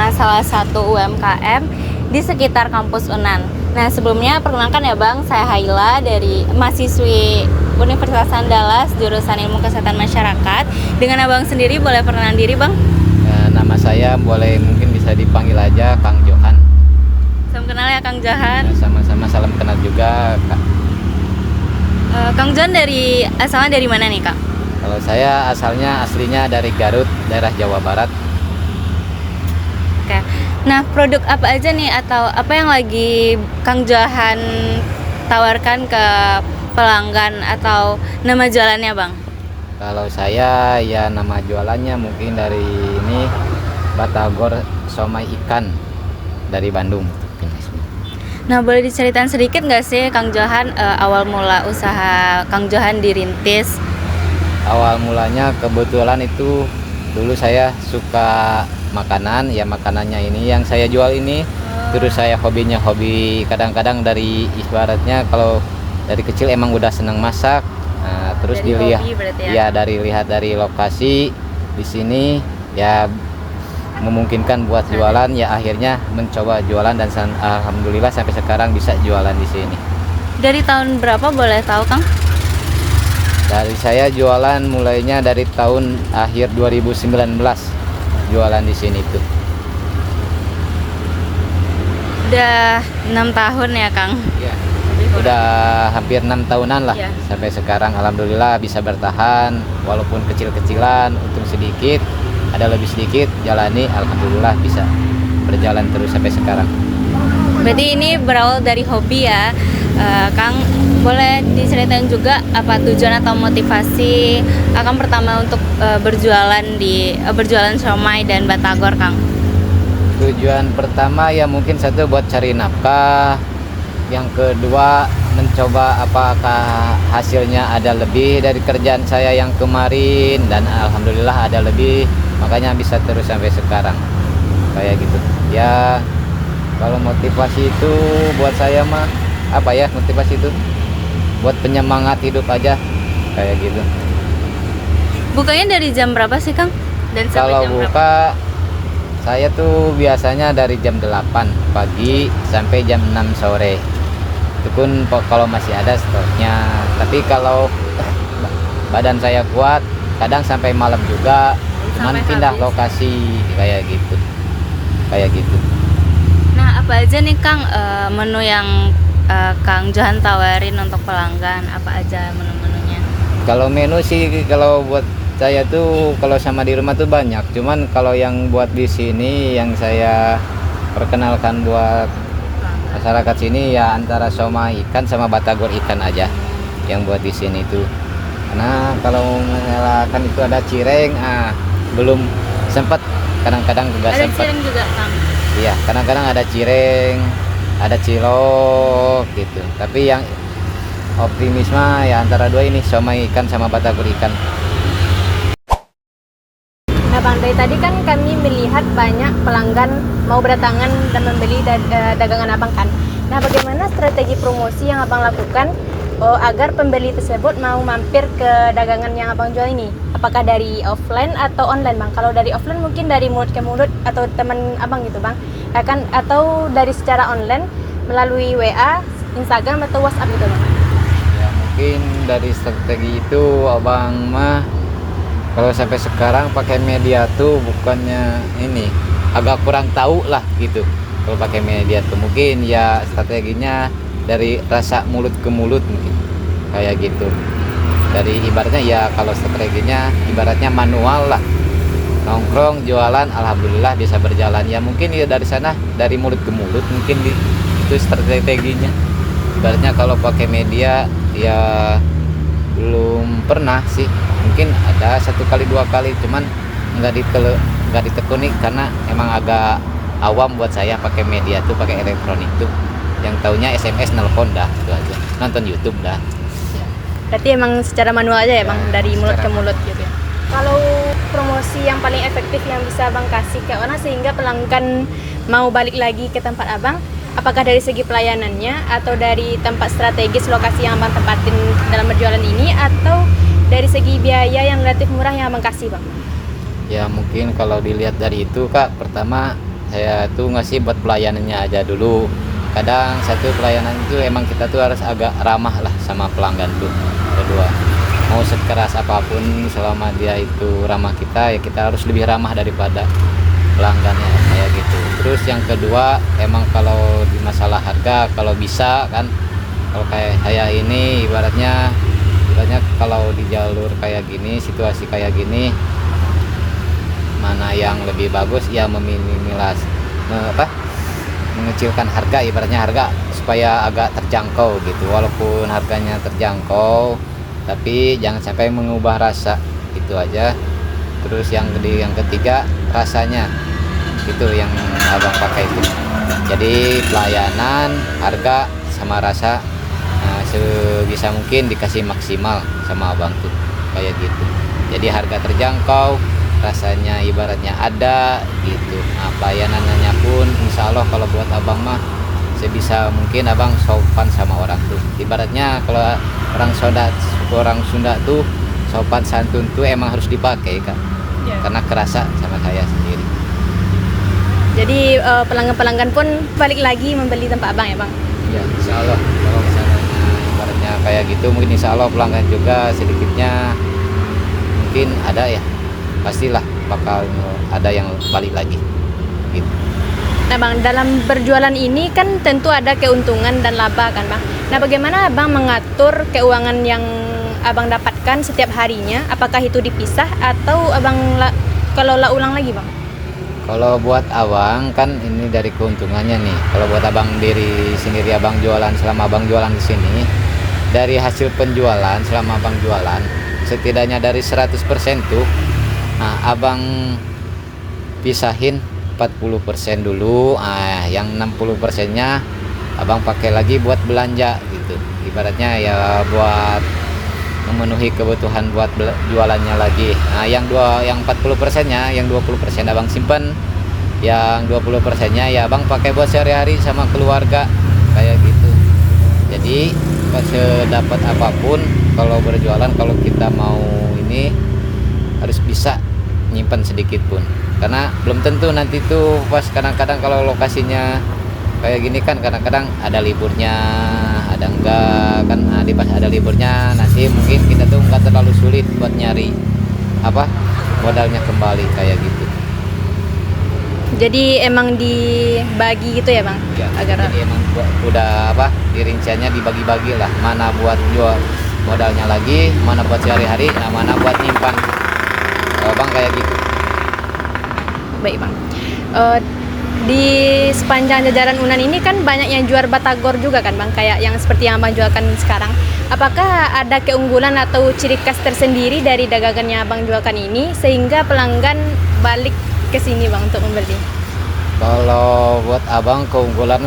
merupakan salah satu UMKM di sekitar kampus UNAN. Nah, sebelumnya perkenalkan ya Bang, saya Haila dari mahasiswi Universitas Andalas jurusan Ilmu Kesehatan Masyarakat. Dengan Abang sendiri boleh perkenalan diri Bang? Nama saya boleh mungkin bisa dipanggil aja Kang Johan. Salam kenal ya Kang Johan. Sama-sama salam kenal juga Kak. Kang Johan asalnya dari mana nih Kang? Kalau saya aslinya dari Garut, daerah Jawa Barat. Oke. Nah, produk apa aja nih atau apa yang lagi Kang Johan tawarkan ke pelanggan atau nama jualannya Bang? Kalau saya ya nama jualannya mungkin dari ini Batagor Somai Ikan dari Bandung. Nah, boleh diceritain sedikit nggak sih Kang Johan awal mula usaha Kang Johan dirintis? Awal mulanya kebetulan itu dulu saya suka makanan, ya makanannya ini yang saya jual ini. Terus saya hobi kadang-kadang dari ibaratnya kalau dari kecil emang udah senang masak. Nah, terus Dari dilihat hobi ya lihat dari lokasi di sini ya memungkinkan buat jualan, ya akhirnya mencoba jualan dan alhamdulillah sampai sekarang bisa jualan di sini. Dari tahun berapa boleh tahu Kang? Dari saya jualan mulainya dari tahun akhir 2019 jualan di sini tuh. Udah 6 tahun ya Kang? Ya, udah hampir 6 tahunan lah ya. Sampai sekarang alhamdulillah bisa bertahan walaupun kecil-kecilan, untung sedikit, ada lebih sedikit jalani, alhamdulillah bisa berjalan terus sampai sekarang. Berarti ini berawal dari hobi ya, Kang. Boleh diceritain juga apa tujuan atau motivasi Kang pertama untuk berjualan siomay dan batagor, Kang? Tujuan pertama ya mungkin satu buat cari nafkah, yang kedua mencoba apakah hasilnya ada lebih dari kerjaan saya yang kemarin, dan alhamdulillah ada lebih, makanya bisa terus sampai sekarang kayak gitu ya. Kalau motivasi itu buat saya mah apa ya, motivasi itu buat penyemangat hidup aja kayak gitu. Bukanya dari jam berapa sih Kang? Dan Kalau jam buka berapa? saya tuh biasanya dari jam 8 pagi sampai jam 6 sore. Itu pun kalau masih ada stoknya. Tapi kalau badan saya kuat kadang sampai malam juga, cuman Sampai pindah habis. lokasi kayak gitu. Nah, apa aja nih Kang menu yang Kang Johan tawarin untuk pelanggan? Apa aja menu-menunya? Kalau menu sih kalau buat saya tuh kalau sama di rumah tuh banyak. Cuman kalau yang buat di sini yang saya perkenalkan buat masyarakat sini ya antara somai ikan sama batagor ikan aja yang buat di sini tuh. Karena kalau mengenalkan itu ada cireng, belum sempat, kadang-kadang juga Ada sempat. cireng juga Kang? Iya, kadang-kadang ada cireng, ada cilok gitu. Tapi yang optimisme ya antara dua ini, somai ikan sama batagor ikan. Nah Bang, dari tadi kan kami melihat banyak pelanggan mau berdatangan dan membeli dagangan Abang kan. Nah, bagaimana strategi promosi yang Abang lakukan agar pembeli tersebut mau mampir ke dagangan yang Abang jual ini? Apakah dari offline atau online Bang? Kalau dari offline mungkin dari mulut ke mulut atau teman Abang gitu Bang. Atau dari secara online melalui WA, Instagram atau WhatsApp gitu Bang? Ya mungkin dari strategi itu abang mah kalau sampai sekarang pakai media tuh bukannya ini, agak kurang tahu lah gitu. Kalau pakai media tuh mungkin ya strateginya dari rasa mulut ke mulut mungkin kayak gitu. Dari ibaratnya ya kalau strateginya ibaratnya manual lah, nongkrong jualan alhamdulillah bisa berjalan ya, mungkin ya dari sana dari mulut ke mulut mungkin itu strateginya. Ibaratnya kalau pakai media ya belum pernah sih, mungkin ada 1 kali 2 kali, cuman nggak ditekuni karena emang agak awam buat saya pakai media tuh, pakai elektronik tuh. Yang taunya SMS, nelpon dah itu aja, nonton YouTube dah. Berarti emang secara manual aja ya Bang, Ya, dari mulut ke secara mulut gitu ya. Kalau promosi yang paling efektif yang bisa Abang kasih ke orang sehingga pelanggan mau balik lagi ke tempat Abang, apakah dari segi pelayanannya atau dari tempat strategis lokasi yang Abang tempatin dalam berjualan ini, atau dari segi biaya yang relatif murah yang Abang kasih Bang? Ya mungkin kalau dilihat dari itu Kak, pertama saya tuh ngasih buat pelayanannya aja dulu. Kadang satu pelayanan itu emang kita tuh harus agak ramah lah sama pelanggan tuh. Kedua, mau sekeras apapun selama dia itu ramah kita, ya kita harus lebih ramah daripada pelanggannya kayak gitu. Terus yang kedua, emang kalau di masalah harga, kalau bisa kan, kalau kayak saya ini ibaratnya kalau di jalur kayak gini, situasi kayak gini, mana yang lebih bagus ya mengecilkan harga, ibaratnya harga supaya agak terjangkau gitu. Walaupun harganya terjangkau, tapi jangan sampai mengubah rasa, itu aja. Terus yang ketiga, rasanya itu yang abang pakai itu. Jadi pelayanan, harga sama rasa, sebisa mungkin dikasih maksimal sama abang tuh kayak gitu. Jadi harga terjangkau, rasanya ibaratnya ada gitu. Nah, pelayanannya pun insya Allah kalau buat abang mah sebisa mungkin abang sopan sama orang tuh. Ibaratnya kalau orang Sunda tuh sopan santun tuh emang harus dipakai kan, karena kerasa sama saya sendiri. Jadi pelanggan-pelanggan pun balik lagi membeli tempat abang ya bang? Ya insya Allah kalau misalnya ibaratnya kayak gitu, mungkin insya Allah pelanggan juga sedikitnya mungkin ada ya, pastilah bakal ada yang balik lagi gitu. Nah bang, dalam berjualan ini kan tentu ada keuntungan dan laba kan bang. Nah bagaimana abang mengatur keuangan yang abang dapatkan setiap harinya? Apakah itu dipisah atau abang kelola ulang lagi bang? Kalau buat abang kan ini dari keuntungannya nih. Kalau buat abang diri sendiri, abang jualan, selama abang jualan di sini, dari hasil penjualan selama abang jualan setidaknya dari 100% tuh, nah abang pisahin 40% dulu, yang 60%-nya abang pakai lagi buat belanja gitu. Ibaratnya ya buat memenuhi kebutuhan buat jualannya lagi. Nah, yang 40%-nya, yang 20% abang simpen, yang 20%-nya ya abang pakai buat sehari-hari sama keluarga kayak gitu. Jadi sedapat apapun kalau berjualan, kalau kita mau ini harus bisa nyimpan sedikit pun, karena belum tentu nanti tuh pas kadang-kadang kalau lokasinya kayak gini kan kadang-kadang ada liburnya, ada enggak kan. Nah, di pas ada liburnya nanti mungkin kita tuh enggak terlalu sulit buat nyari modalnya kembali kayak gitu. Jadi emang dibagi gitu ya bang? Ya, Agar jadi emang udah dirinciannya dibagi-bagi lah, mana buat jual modalnya lagi, mana buat sehari-hari, nah mana buat nyimpan. Bang kayak gitu. baik bang. Di sepanjang jajaran Unan ini kan banyak yang jual batagor juga kan bang, kayak yang seperti yang abang jualkan sekarang. Apakah ada keunggulan atau ciri khas tersendiri dari dagangannya abang jualkan ini sehingga pelanggan balik ke sini bang untuk membeli? Kalau buat abang keunggulan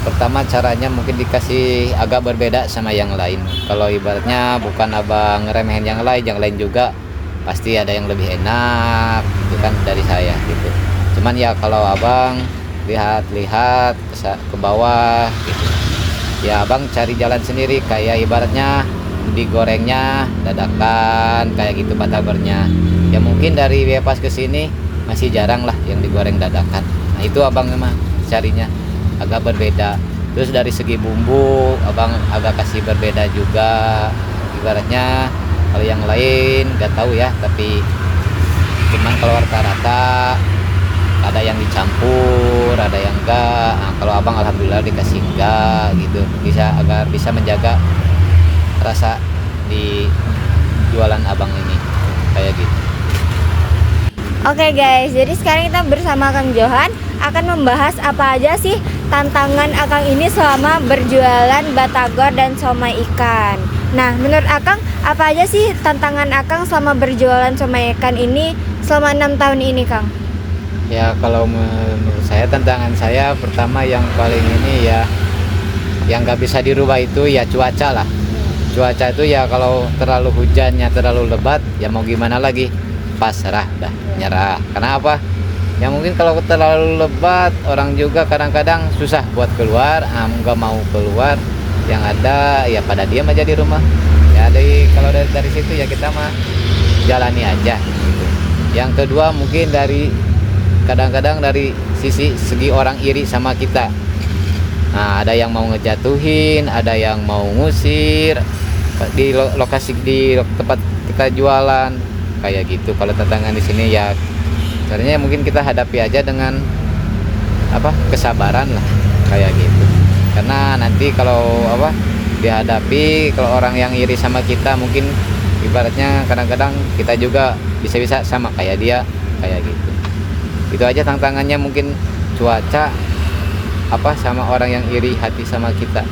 pertama caranya mungkin dikasih agak berbeda sama yang lain. Kalau ibaratnya bukan abang ngeremehin yang lain juga pasti ada yang lebih enak gitu kan dari saya gitu. Cuman ya kalau abang lihat-lihat ke bawah gitu, ya abang cari jalan sendiri, kayak ibaratnya digorengnya dadakan kayak gitu batagornya. Ya mungkin dari Bebas ke sini masih jarang lah yang digoreng dadakan. Nah itu abang emang carinya agak berbeda. Terus dari segi bumbu abang agak kasih berbeda juga. Ibaratnya kalau yang lain nggak tahu ya, tapi cuman kalau rata-rata ada yang dicampur, ada yang enggak. Nah, kalau abang alhamdulillah dikasih enggak gitu, agar bisa menjaga rasa di jualan abang ini kayak gitu. Oke guys, jadi sekarang kita bersama Kang Johan akan membahas apa aja sih tantangan Akang ini selama berjualan batagor dan somai ikan. Nah, menurut Akang, apa aja sih tantangan Akang selama berjualan somai ikan ini selama 6 tahun ini, Kang? Ya, kalau menurut saya tantangan saya pertama yang paling ini ya, yang nggak bisa dirubah itu ya cuaca lah. Cuaca itu ya kalau terlalu hujannya terlalu lebat, ya mau gimana lagi, pasrah dah, nyerah. Kenapa? Ya mungkin kalau terlalu lebat orang juga kadang-kadang susah buat keluar, nggak mau keluar. Yang ada ya pada diam aja di rumah. Ya kalau dari situ ya kita mah jalani aja gitu. Yang kedua mungkin dari kadang-kadang dari segi orang iri sama kita. Nah, ada yang mau ngejatuhin, ada yang mau ngusir di lokasi di tempat kita jualan kayak gitu. Kalau tantangan di sini ya sebenarnya mungkin kita hadapi aja dengan kesabaran lah kayak gitu. Karena nanti kalau dihadapi, kalau orang yang iri sama kita mungkin ibaratnya kadang-kadang kita juga bisa-bisa sama kayak dia kayak gitu. Itu aja tantangannya, mungkin cuaca sama orang yang iri hati sama kita.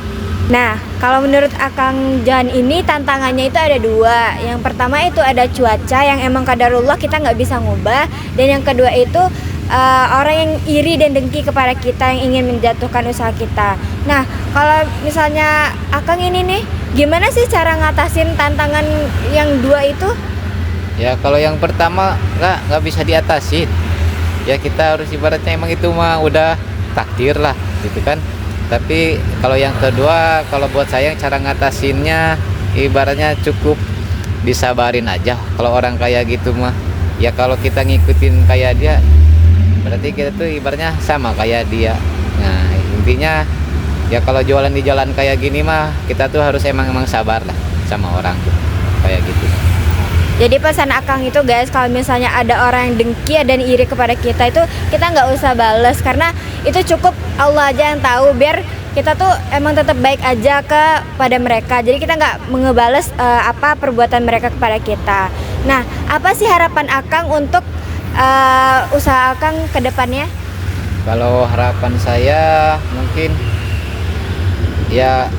Nah, kalau menurut Akang Jan ini tantangannya itu ada dua. Yang pertama itu ada cuaca yang emang qadarullah kita nggak bisa ngubah, dan yang kedua itu orang yang iri dan dengki kepada kita yang ingin menjatuhkan usaha kita. Nah, kalau misalnya Akang ini nih, gimana sih cara ngatasin tantangan yang dua itu? Ya kalau yang pertama nggak bisa diatasin. Ya kita harus ibaratnya emang itu mah udah takdir lah gitu kan. Tapi kalau yang kedua, kalau buat saya cara ngatasinnya ibaratnya cukup disabarin aja. Kalau orang kayak gitu mah, ya kalau kita ngikutin kayak dia, berarti kita tuh ibaratnya sama kayak dia. Nah intinya ya kalau jualan di jalan kayak gini mah kita tuh harus emang sabar lah sama orang tuh kayak gitu. Jadi pesan Akang itu guys, kalau misalnya ada orang yang dengki dan iri kepada kita itu kita nggak usah bales, karena itu cukup Allah aja yang tahu, biar kita tuh emang tetap baik aja kepada mereka. Jadi kita nggak mengebales apa perbuatan mereka kepada kita. Nah, apa sih harapan Akang untuk usaha Akang ke depannya? Kalau harapan saya mungkin ya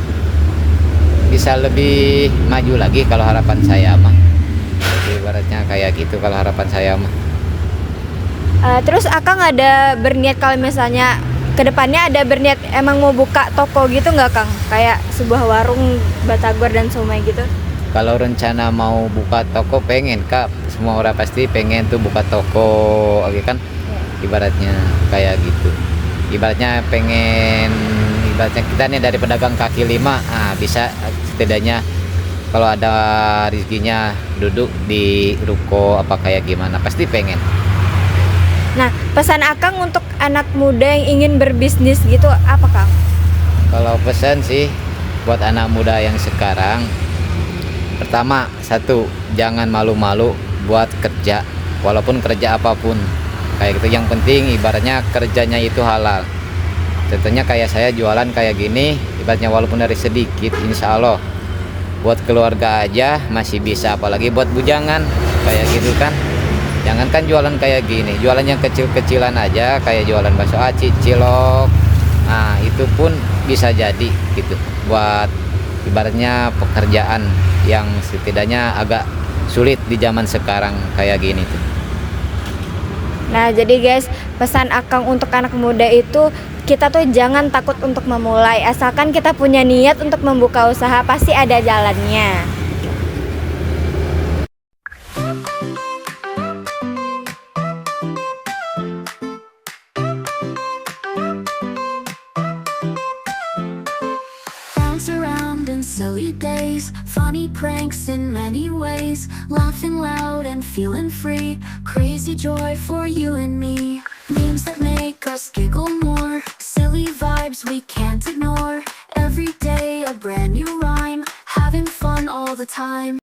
bisa lebih maju lagi kalau harapan saya mah. Jadi ibaratnya kayak gitu kalau harapan saya mah. Terus Akang ada berniat kalau misalnya ke depannya ada berniat emang mau buka toko gitu nggak Kang? Kayak sebuah warung batagor dan somai gitu? Kalau rencana mau buka toko pengen Kak, semua orang pasti pengen tuh buka toko, oke kan? Ibaratnya kayak gitu. Ibaratnya kita nih dari pedagang kaki lima, bisa setidaknya kalau ada rezekinya duduk di ruko apa kayak gimana, pasti pengen. Nah, pesan Akang untuk anak muda yang ingin berbisnis gitu apa Kang? Kalau pesan sih buat anak muda yang sekarang, pertama, satu, jangan malu-malu buat kerja, walaupun kerja apapun kayak gitu. Yang penting ibaratnya kerjanya itu halal. Contohnya kayak saya jualan kayak gini, ibaratnya walaupun dari sedikit, insya Allah buat keluarga aja masih bisa, apalagi buat bujangan kayak gitu kan. Jangankan jualan kayak gini, jualan yang kecil-kecilan aja kayak jualan bakso aci, cilok, nah itu pun bisa jadi gitu buat ibaratnya pekerjaan yang setidaknya agak sulit di zaman sekarang kayak gini tuh. Nah, jadi guys, pesan Akang untuk anak muda itu kita tuh jangan takut untuk memulai, asalkan kita punya niat untuk membuka usaha, pasti ada jalannya. Dance around in silly days, funny pranks in many ways, laughing loud and feeling free, crazy joy for you and me. Memes that make us giggle more, silly vibes we can't ignore. Every day a brand new rhyme, having fun all the time.